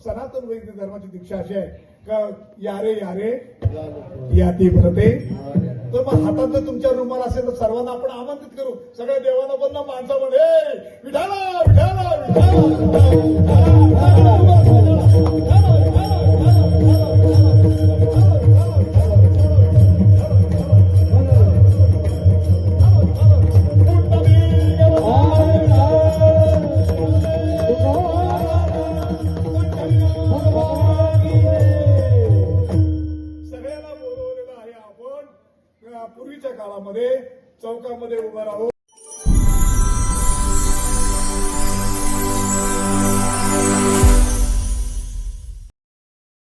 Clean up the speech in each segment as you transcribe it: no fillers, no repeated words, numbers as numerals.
सनातन वैदिक धर्माची दीक्षा अशी आहे का यारे यारे याती भरते. तर मग हातात जर तुमच्या रुमाल असेल तर सर्वांना आपण आमंत्रित करू. सगळ्या देवांना पण माणसं म्हणे विठाला विठाला पूर्वीच्या काळामध्ये चौकामध्ये उभा राहून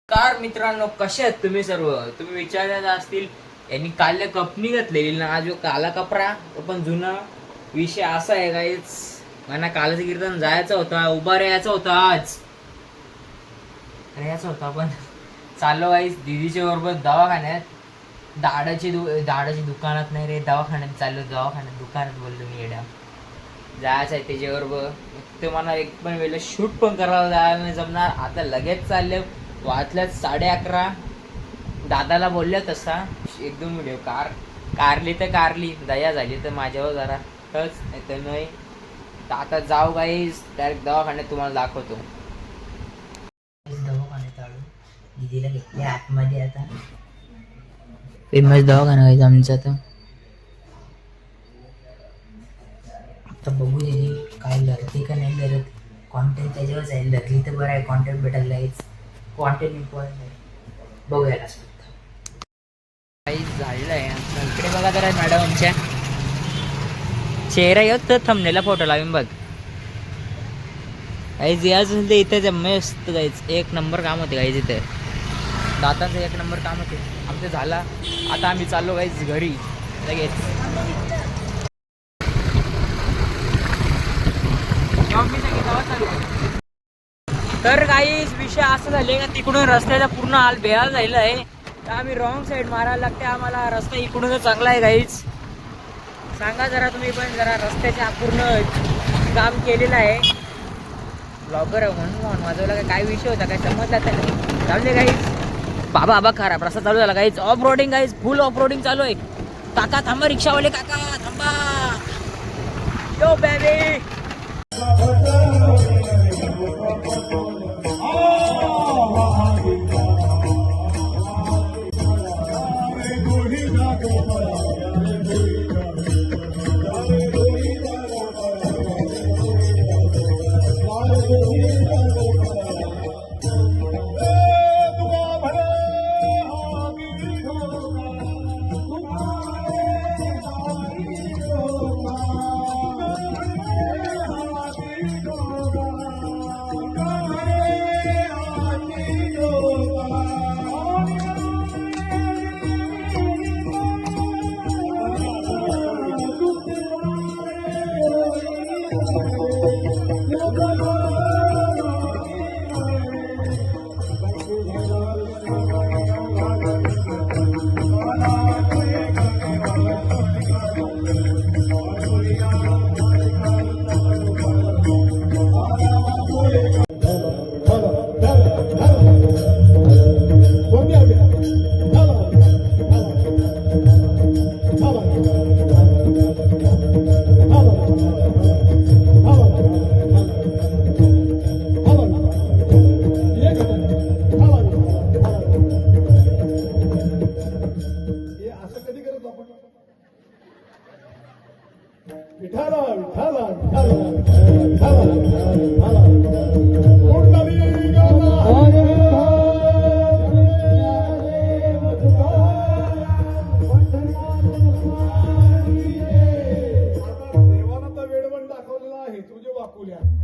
कार मित्रांनो, कसे आहेत तुम्ही सर्व? तुम्ही विचारत असतील यांनी काल कपनी घातलेली ना, आज काला कपरा पण जुना विषय असा आहे गाईच. मला कालचं कीर्तन जायचं होता, उभा राहायचं होता, आज राहायचं होता पण चाललो गाईच दिदीच्या बरोबर दवाखान्यात. दाडाची दुकानात नाही रे, दवाखान्यात चाललो. दवाखान्यात दुकानात बोललो मी, येड्या जायचं आहे त्याच्याबरोबर. ते मला एक पण वेळेला शूट पण करायला जायला नाही जमणार. आता लगेच चालले, वाचल्यात 11:30. दादाला बोलल्या तसा 1-2 व्हिडिओ कारली तर कारली, दया झाली तर माझ्यावर जरा टच, नाही तर नाही. तर आता जाऊ गाईस डायरेक्ट दवाखान्यात, तुम्हाला दाखवतो. दवाखान्यात आलो, दिदीला घेतली आतमध्ये. आता फेमस दवाखाना आहे आमचा. आता बघू दिदी काय लढते का नाही लढत. कॉन्टेंट त्याच्यावर जाईल, लढली तर बरं आहे, कॉन्टेंट भेटायला लागेल. कॉन्टेंट इम्पॉर्टंट आहे, बघूयाला काही झालेलं आहे. इकडे बघा जरा मॅडमच्या चेहरा येत तर थंबनेला फोटो लावीन बघ. काही जे असेल ते इथे मस्त जायचं. 1 नंबर काम होते काही तिथे, दातांचं 1 नंबर काम होते आमचं. झाला आता आम्ही चाललो गाईच घरी लगेच. तर काहीच विषय असं झाले का तिकडून रस्त्याचा पूर्ण हाल बेहाल झालेला आहे. तर आम्ही रॉंग साईड मारायला लागते आम्हाला. रस्ता इकडूनच चांगला आहे काहीच. सांगा जरा तुम्ही पण, जरा रस्त्याच्या पूर्ण काम केलेलं आहे. ब्लॉगर आहे म्हणून माझं काय विषय होता काय समजला तर चालले काहीच. बाबा आबा खराब रस्ता चालू झाला काहीच. ऑफ रोडिंग काहीच, फुल ऑफ रोडिंग चालू आहे. काका थांबा, रिक्षावाले काका थांबा. यो बेबी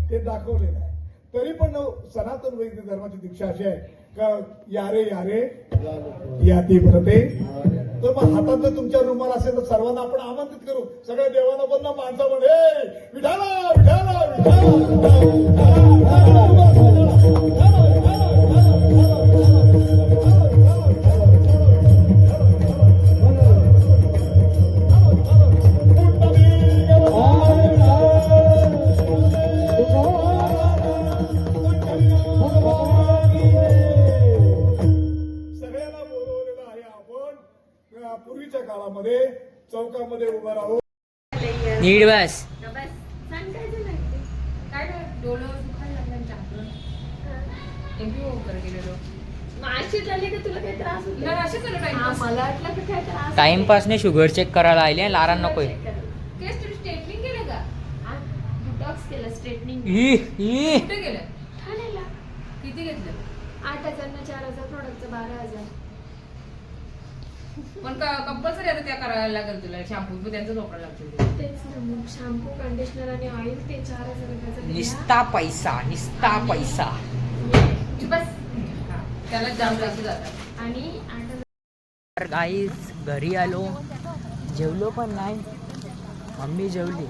ते दाखवलेलं आहे. तरी पण सनातन वैदिक धर्माची दीक्षा अशी आहे का यारे यारे याती भरते. तर मग हातात जर तुमच्या रुमाल असेल तर सर्वांना आपण आमंत्रित करू. सगळ्या देवांना पण माणसं म्हणे विठाला विठाला विठाला काळामध्ये चौकामध्ये उभं राहू. नीट बस. सांगायचं नाही ते. काय नाही, डोलं दुखायला लागलं चांगलं. MPO वगैरे गेलेलो. माशी झाली का तुला काही त्रास होतो? नाही, असेच झालं हा, टाइमपास. मला वाटलं की काय त्रास होतो. टाइमपास ने शुगर चेक करायला आले लारा नकोय. केस तुम्ही स्ट्रेटनिंग केलं का? डिटॉक्स केलं, स्ट्रेटनिंग कुठे गेलं? ठाण्याला. किती घेतलं? 8,000 ना 4,000 प्रोडक्टचं 12,000. पण कंपल्सरी आता त्या करायला लागेल तुला. शॅम्पू त्यांचं वापरायला लागतील. तेच ना मग शॅम्पू कंडिशनर आणि ऑइल ते 4,000 रुपयाचं घ्या. निस्ता पैसा निस्ता पैसा. बस. हा, त्याला जाम पैसे जातात. आणि 8,000 तर गाईज घरी आलो, जेवलो पण नाही. मम्मी जेवली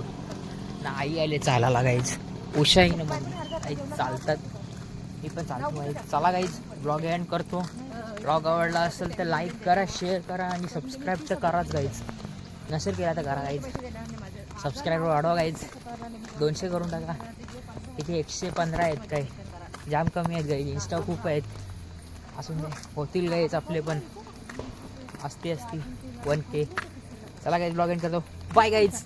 ना, आई आले चालायला गाईज. उशाही ना मम्मी आई चालतात, मी पण चालतो गाईज. चला गाईज, ब्लॉग एंड करतो. ब्लॉग आवडला असेल तर लाईक करा, शेअर करा आणि सबस्क्राईब तर कराच गाईज. नसेल केला तर करा गाईज. सबस्क्राईबर वाढवा गाईज, 200 करून टाका. इथे 115 आहेत काय, जाम कमी आहेत गाईज. इंस्टा खूप आहेत, असून दे, होतील गाईज आपले पण. असते 1K. चला गाईज, ब्लॉग एंड करतो. Bye guys.